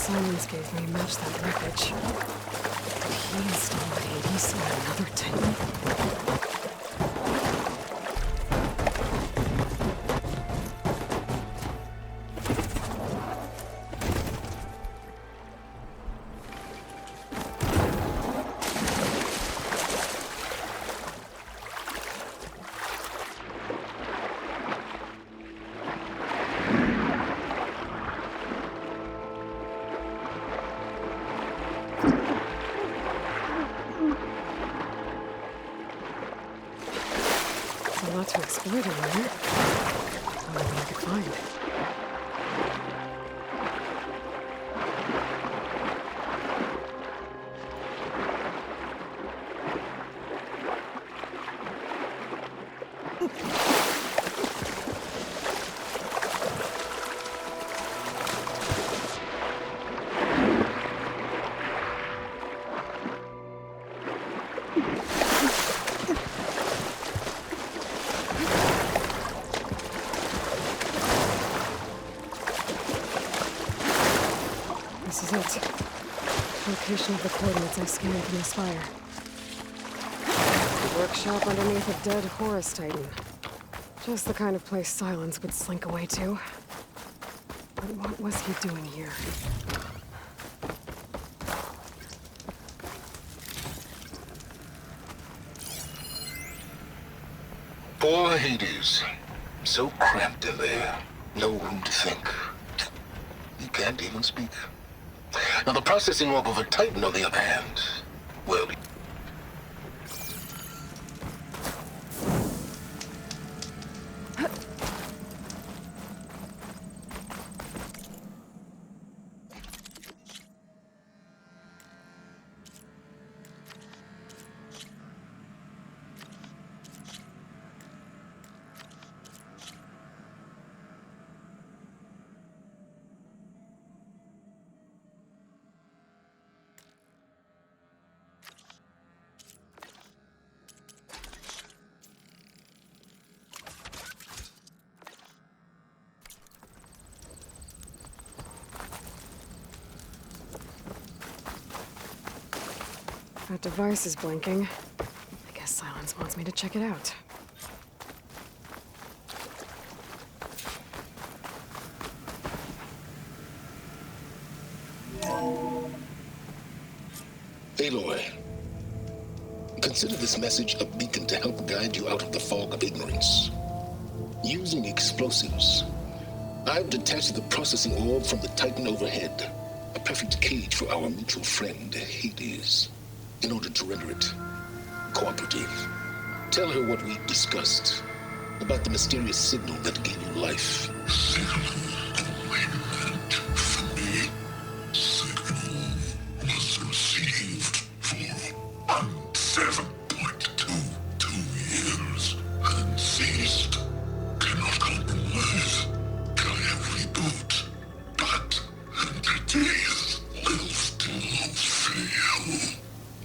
Silence gave me matched that wreckage. Did he install Hades on another Titan? A lot to explore down there. I wonder what I could find. This is it. Location of the coordinates I scanned from the spire. The workshop underneath a dead Horus Titan. Just the kind of place Silence would slink away to. But what was he doing here? Poor Hades. So cramped in there. No room to think. You can't even speak. Now the processing orb of a Titan, on the other hand, well... That device is blinking. I guess Silence wants me to check it out. Aloy, consider this message a beacon to help guide you out of the fog of ignorance. Using explosives, I've detached the processing orb from the Titan overhead, a perfect cage for our mutual friend, Hades, in order to render it cooperative. Tell her what we've discussed about the mysterious signal that gave you life.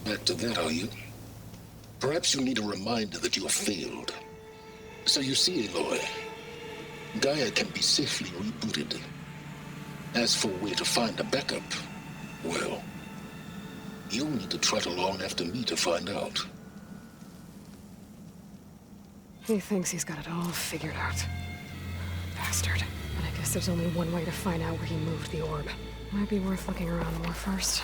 Back to that, are you? Perhaps you need a reminder that you have failed. So you see, Aloy, Gaia can be safely rebooted. As for where to find a backup, well, you'll need to trot along after me to find out. He thinks he's got it all figured out. Bastard. But I guess there's only one way to find out where he moved the orb. Might be worth looking around more first.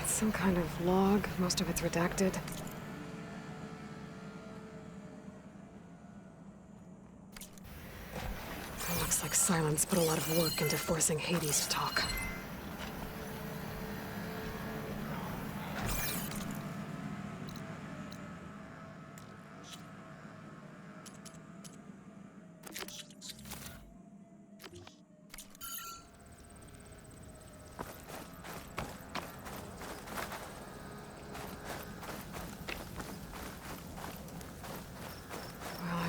Some kind of log, most of it's redacted. It looks like Silence put a lot of work into forcing Hades to talk.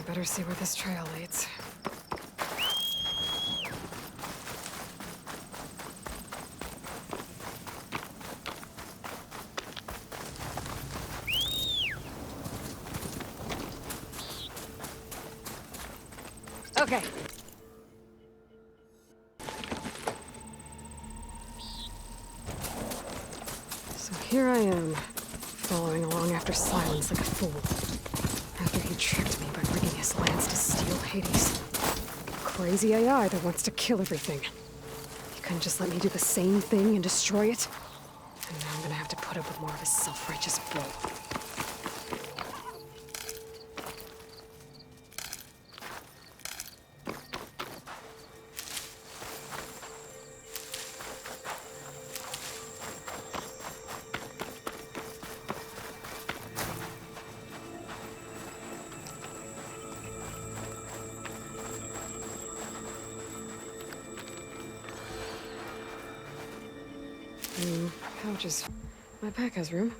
Better see where this trail leads. Okay. So here I am, following along after Silence like a fool. After he tricked me by rigging his lance to steal Hades. Crazy AI that wants to kill everything. He couldn't just let me do the same thing and destroy it. And now I'm gonna have to put up with more of his self-righteous bull. Pouches. My pack has room.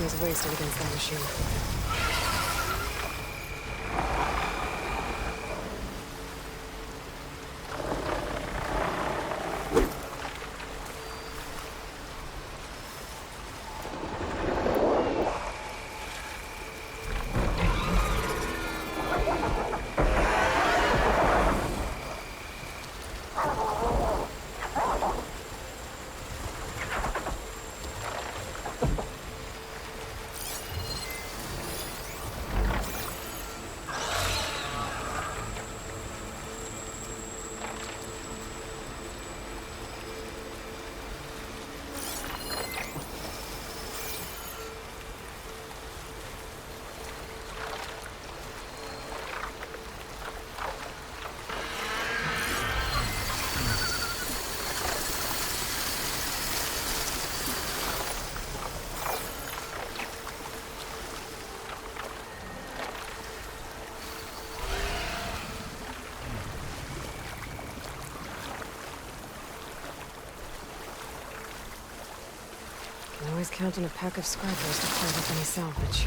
Plasma's wasted against that machine. Can always count on a pack of scrappers to clear up any salvage.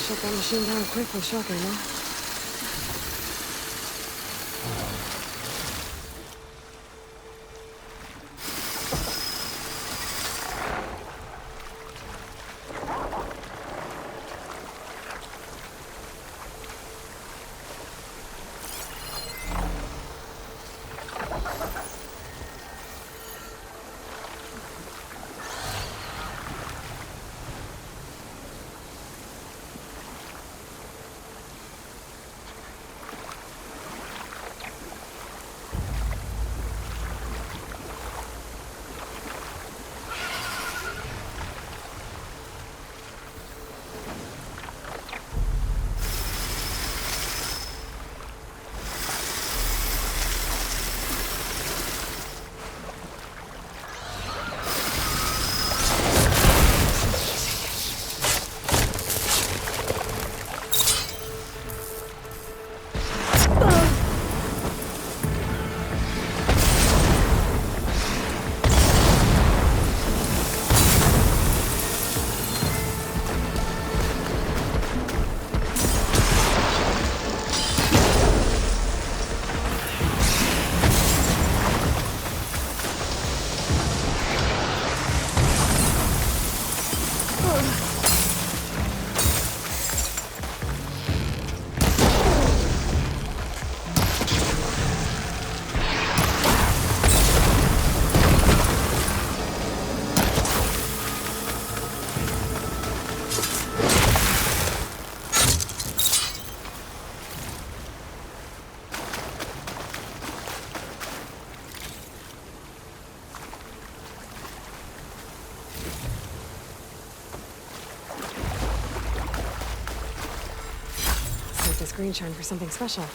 Shut that machine down quick with shotgun, huh? This green shine for something special.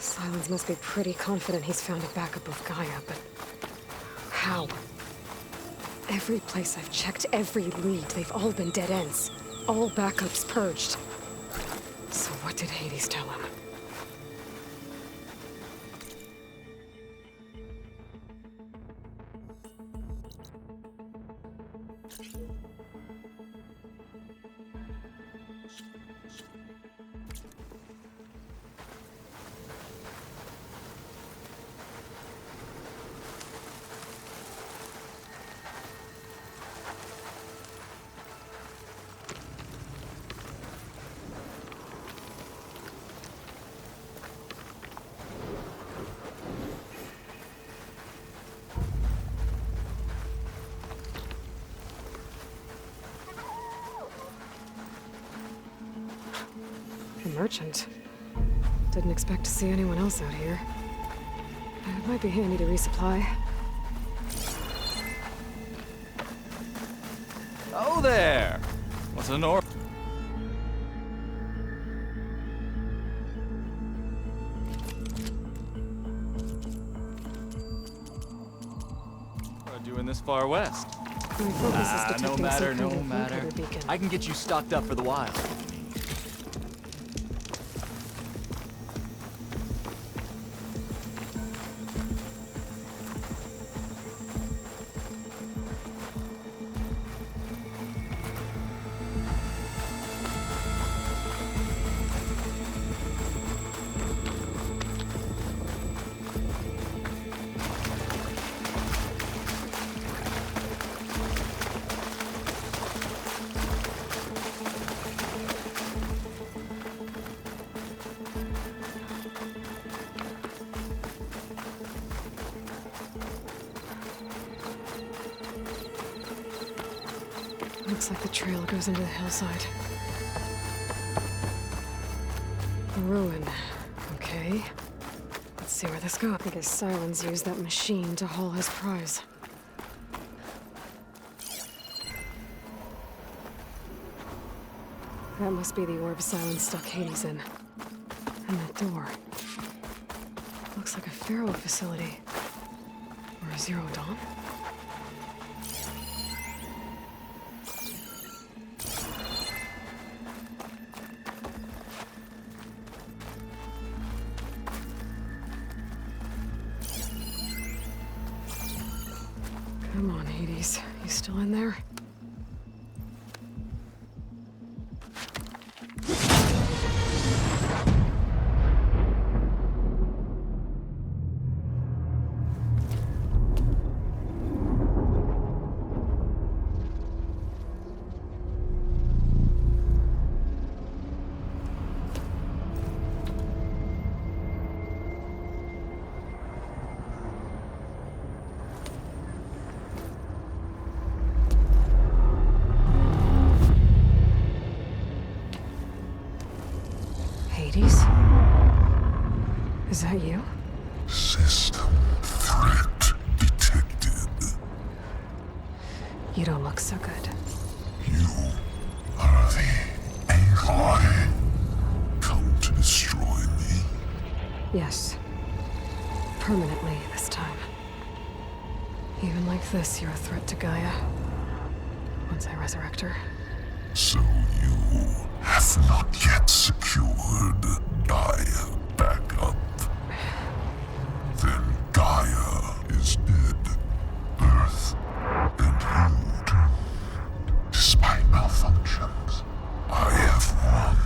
Silence must be pretty confident he's found a backup of Gaia, but how? Every place I've checked, every lead, they've all been dead ends. All backups purged. So what did Hades tell him? A merchant. Didn't expect to see anyone else out here. It might be handy to resupply. Oh there! What's an or? What are you doing this far west? My focus is detecting no matter, some no kind of matter. locator beacon. I can get you stocked up for the wild. Looks like the trail goes into the hillside. A ruin. Okay. Let's see where this goes. I guess Silence used that machine to haul his prize. That must be the orb Silence stuck Hades in. And that door. Looks like a Pharaoh facility. Or a Zero Dawn? Come on, Hades. You still in there? Hades? Is that you? System threat detected. You don't look so good. You are the Aloy. Come to destroy me. Yes. Permanently this time. Even like this, you're a threat to Gaia. Once I resurrect her. So you have not yet secured Gaia back up. Then Gaia is dead. Earth and you too. Despite malfunctions, I have won.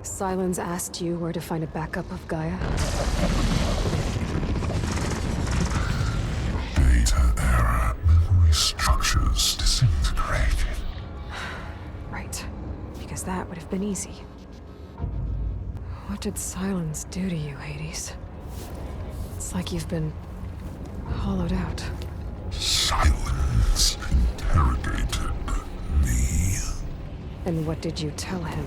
Silence asked you where to find a backup of Gaia? Data error, memory structures disintegrated. Right. Because that would have been easy. What did Silence do to you, Hades? It's like you've been hollowed out. Silence interrogated me. And what did you tell him?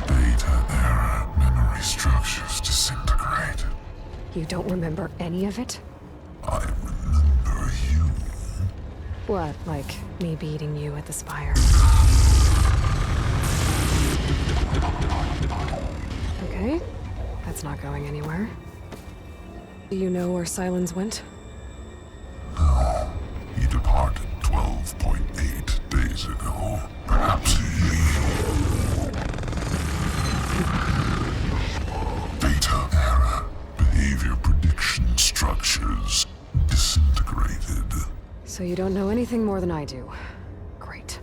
Data error, memory structures disintegrated. You don't remember any of it? I remember you. What, like me beating you at the spire? Okay, that's not going anywhere. Do you know where Silence went? No, he departed 12.8 days ago. Perhaps he... Data error, behavior prediction structures disintegrated. So you don't know anything more than I do. Great.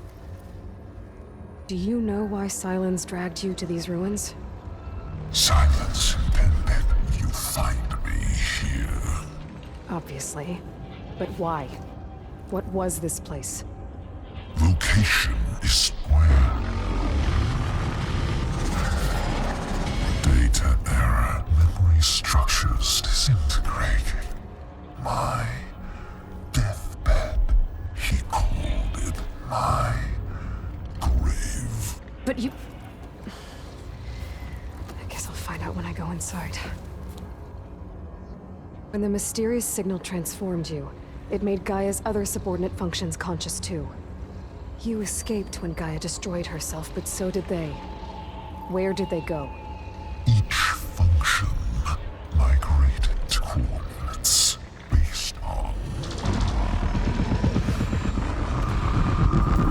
Do you know why Silence dragged you to these ruins? Silence intended you find me here. Obviously. But why? What was this place? Location is square. Data error, memory structures disintegrated. My deathbed, he called it my grave. But you... I guess I'll find out when I go inside. When the mysterious signal transformed you, it made Gaia's other subordinate functions conscious too. You escaped when Gaia destroyed herself, but so did they. Where did they go? Each function migrated to coordinates based on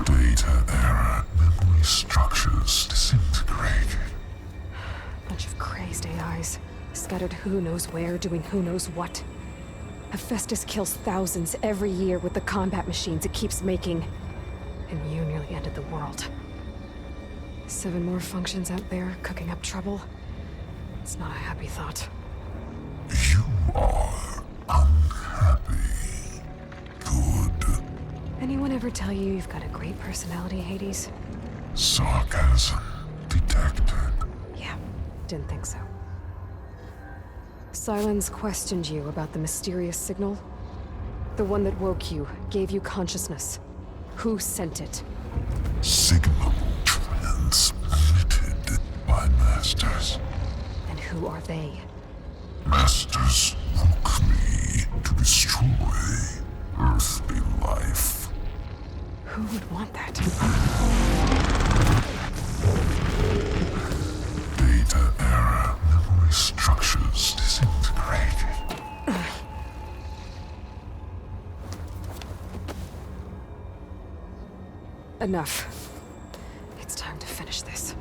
data error, memory structures disintegrated. Bunch of crazed AIs, scattered who knows where, doing who knows what. Hephaestus kills thousands every year with the combat machines it keeps making. And you nearly ended the world. 7 more functions out there, cooking up trouble. It's not a happy thought. You are unhappy. Good. Anyone ever tell you you've got a great personality, Hades? Sarcasm detected. Yeah, didn't think so. Silence questioned you about the mysterious signal? The one that woke you, gave you consciousness. Who sent it? Signal transmitted by mass masters. And who are they? Masters woke me to destroy earthly life. Who would want that? Data era memory structures disintegrated. Enough. It's time to finish this.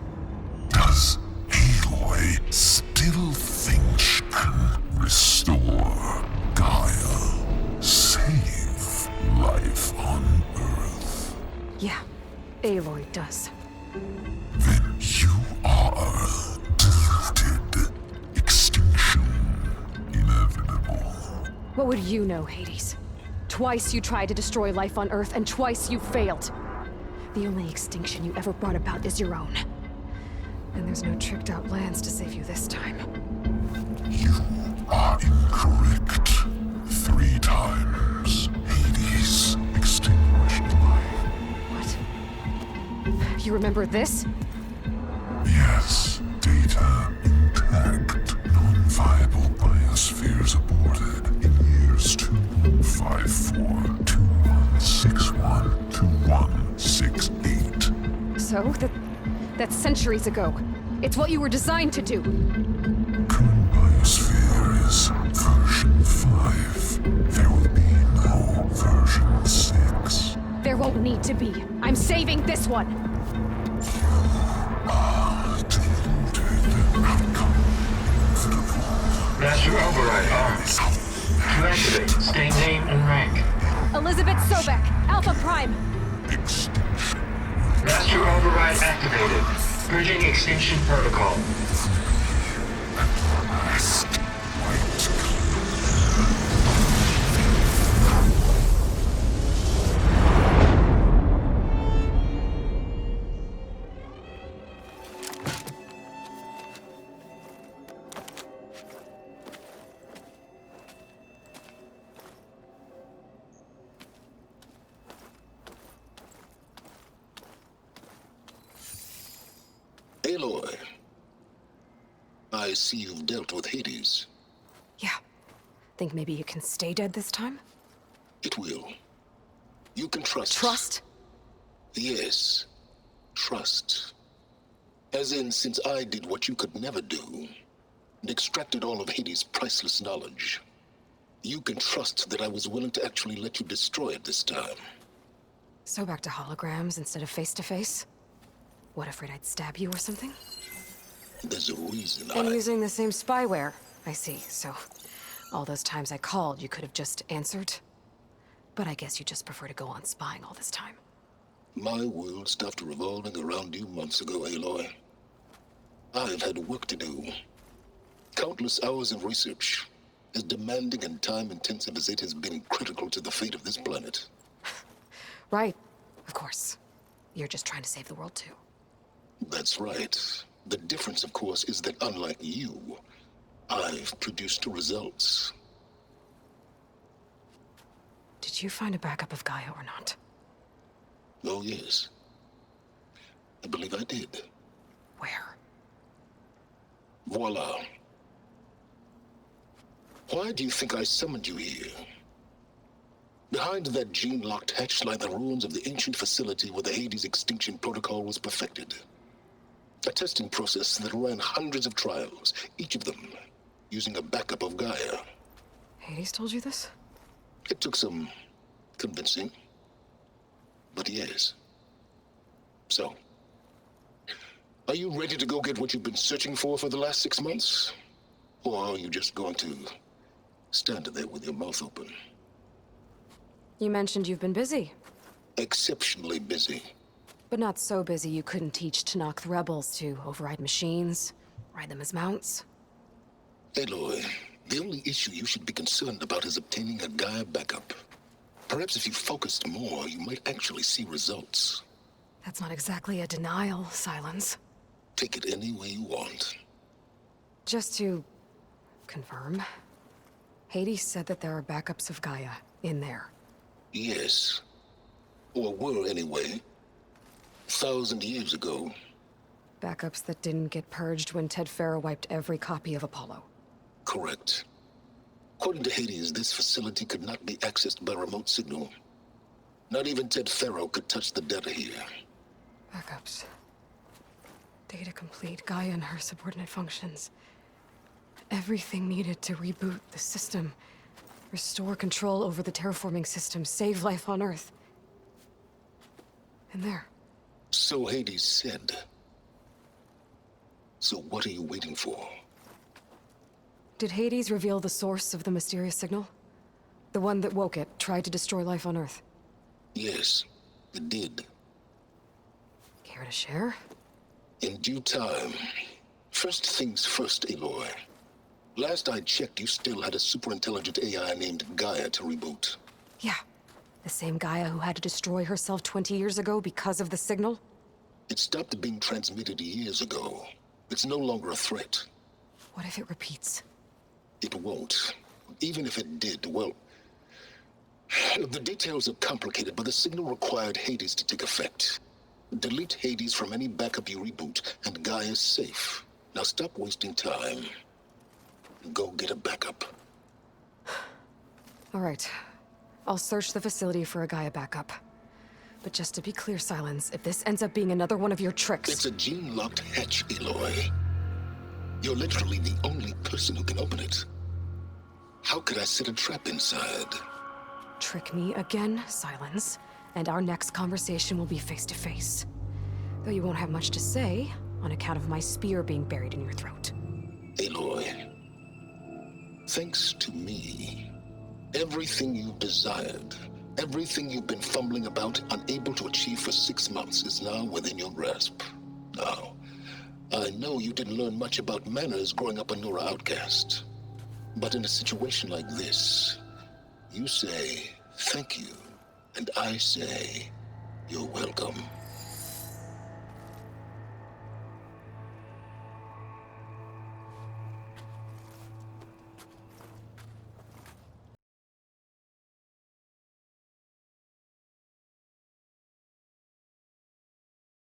Does Aloy still think she can restore Gaia? Save life on Earth? Yeah, Aloy does. Then you are deluded. Extinction inevitable. What would you know, Hades? Twice you tried to destroy life on Earth, and twice you failed. The only extinction you ever brought about is your own. And there's no tricked-out lands to save you this time. You are incorrect. 3 times Hades extinguished life. What? You remember this? Yes, data intact. Non-viable biospheres aborted in years 2154, 2161, 2168. So, that's centuries ago. It's what you were designed to do. Current biosphere is version 5. There will be no version 6. There won't need to be. I'm saving this one. Deluded outcome inevitable. Master override armed. To activate, state name and rank. Elizabeth Sobek, Alpha Prime. Extinction. Master override activated. Bridging extinction protocol. Last white Aloy, I see you've dealt with Hades. Yeah. Think maybe you can stay dead this time? It will. You can trust. Trust? Yes. Trust. As in, since I did what you could never do, and extracted all of Hades' priceless knowledge, you can trust that I was willing to actually let you destroy it this time. So back to holograms instead of face-to-face? What, afraid I'd stab you or something? There's a reason And using the same spyware. I see, so all those times I called, you could have just answered? But I guess you just prefer to go on spying all this time. My world stopped revolving around you months ago, Aloy. I've had work to do. Countless hours of research, as demanding and time-intensive as it has been critical to the fate of this planet. Right, of course. You're just trying to save the world too. That's right. The difference, of course, is that unlike you, I've produced results. Did you find a backup of Gaia or not? Oh, yes. I believe I did. Where? Voila. Why do you think I summoned you here? Behind that gene-locked hatch lie the ruins of the ancient facility where the Hades extinction protocol was perfected. A testing process that ran hundreds of trials, each of them using a backup of Gaia. Hades told you this? It took some convincing, but yes. So, are you ready to go get what you've been searching for the last 6 months? Or are you just going to stand there with your mouth open? You mentioned you've been busy. Exceptionally busy. But not so busy you couldn't teach Tanakh the rebels to override machines, ride them as mounts. Aloy, the only issue you should be concerned about is obtaining a Gaia backup. Perhaps if you focused more, you might actually see results. That's not exactly a denial, Silence. Take it any way you want. Just to confirm, Hades said that there are backups of Gaia in there. Yes. Or were anyway. 1,000 years ago. Backups that didn't get purged when Ted Farrow wiped every copy of Apollo. Correct. According to Hades, this facility could not be accessed by remote signal. Not even Ted Farrow could touch the data here. Backups. Data complete, Gaia and her subordinate functions. Everything needed to reboot the system. Restore control over the terraforming system, save life on Earth. And there. So Hades said. So what are you waiting for? Did Hades reveal the source of the mysterious signal? The one that woke it, tried to destroy life on Earth? Yes, it did. Care to share? In due time. First things first, Aloy. Last I checked, you still had a superintelligent AI named Gaia to reboot. Yeah. The same Gaia who had to destroy herself 20 years ago because of the signal? It stopped being transmitted years ago. It's no longer a threat. What if it repeats? It won't. Even if it did, well... The details are complicated, but the signal required Hades to take effect. Delete Hades from any backup you reboot, and Gaia's safe. Now stop wasting time. Go get a backup. All right. I'll search the facility for a Gaia backup. But just to be clear, Silence, if this ends up being another one of your tricks... It's a gene-locked hatch, Aloy. You're literally the only person who can open it. How could I set a trap inside? Trick me again, Silence, and our next conversation will be face-to-face. Though you won't have much to say, on account of my spear being buried in your throat. Aloy, thanks to me, everything you've desired, everything you've been fumbling about, unable to achieve for 6 months, is now within your grasp. Now, I know you didn't learn much about manners growing up a Nora outcast. But in a situation like this, you say, thank you, and I say, you're welcome.